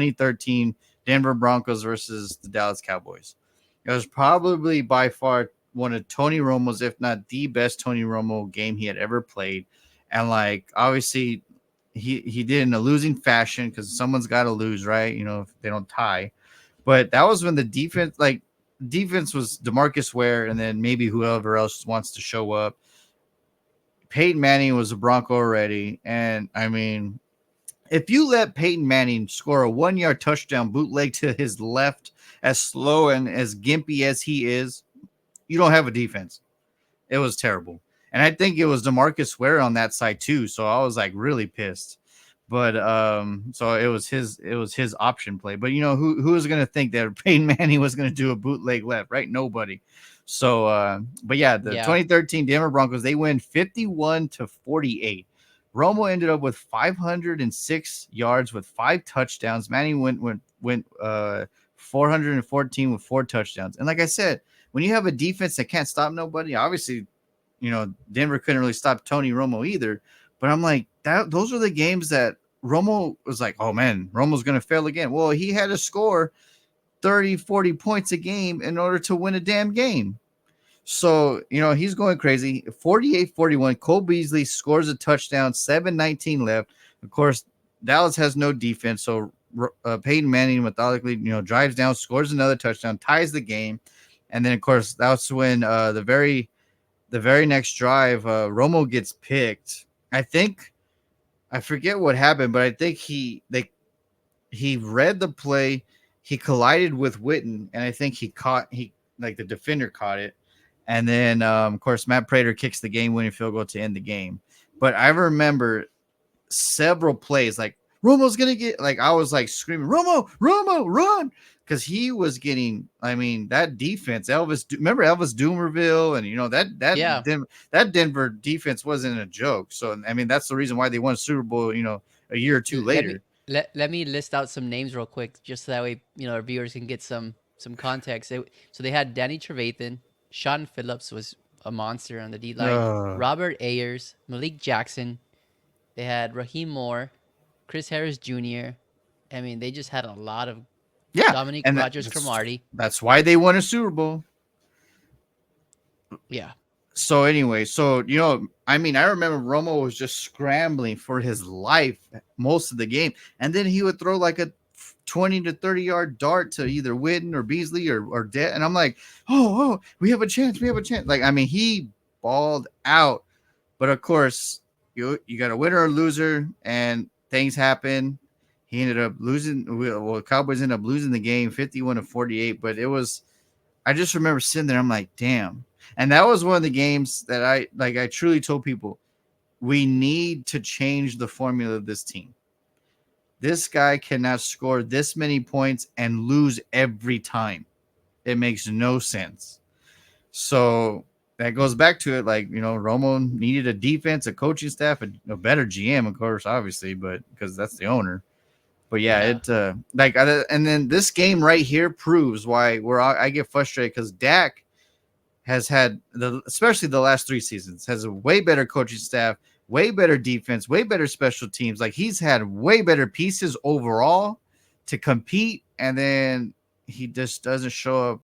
2013 Denver Broncos versus the Dallas Cowboys. It was probably by far one of Tony Romo's, if not the best Tony Romo game he had ever played. And like obviously he did in a losing fashion because someone's got to lose, right? If they don't tie. But that was when the defense was DeMarcus Ware, and then maybe whoever else wants to show up. Peyton Manning was a Bronco already, and I mean, if you let Peyton Manning score a 1-yard touchdown bootleg to his left, as slow and as gimpy as he is, you don't have a defense. It was terrible. And I think it was DeMarcus Ware on that side too. So I was like really pissed. But so it was his option play. But who was gonna think that Peyton Manning was gonna do a bootleg left, right? Nobody. So but yeah, the Yeah. 2013 Denver Broncos, they win 51-48. Romo ended up with 506 yards with 5 touchdowns. Manning went 414 with 4 touchdowns. And like I said, when you have a defense that can't stop nobody, obviously, Denver couldn't really stop Tony Romo either. But I'm like, those are the games that Romo was like, oh man, Romo's going to fail again. Well, he had to score 30, 40 points a game in order to win a damn game. So, he's going crazy. 48-41. Cole Beasley scores a touchdown, 7:19 left. Of course, Dallas has no defense. So Peyton Manning methodically, drives down, scores another touchdown, ties the game. And then, of course, that's when the very next drive, Romo gets picked. I forget what happened, but I think he read the play. He collided with Witten, and I think the defender caught it. And then, of course, Matt Prater kicks the game-winning field goal to end the game. But I remember several plays like Romo's gonna get, like I was like screaming, Romo, run, because he was getting. I mean, that defense, remember Elvis Doomerville, and Yeah. that Denver defense wasn't a joke. So I mean, that's the reason why they won Super Bowl. A year or two Let me later. let me list out some names real quick, just so that way our viewers can get some context. So they had Danny Trevathan, Sean Phillips was a monster on the D line, Uh, Robert Ayers, Malik Jackson. They had Raheem Moore, Chris Harris Jr. I mean, they just had a lot of yeah, Dominic and Rogers Cromartie. that's why they won a Super Bowl. Yeah. So anyway, I mean, I remember Romo was just scrambling for his life most of the game, and then he would throw like a 20 to 30-yard dart to either Witten or Beasley or Dead, and I'm like, oh, we have a chance. Like, I mean, he balled out, but of course, you got a winner or loser, and things happen. He ended up losing. Well, Cowboys ended up losing the game, 51-48. But I just remember sitting there. I'm like, damn. And that was one of the games that I truly told people, we need to change the formula of this team. This guy cannot score this many points and lose every time. It makes no sense. So that goes back to it. Like, Romo needed a defense, a coaching staff, a better GM, of course, obviously, but because that's the owner. But yeah, Yeah. and then this game right here proves why I get frustrated, because Dak has had especially the last 3 seasons, has a way better coaching staff, way better defense, way better special teams. Like, he's had way better pieces overall to compete, and then he just doesn't show up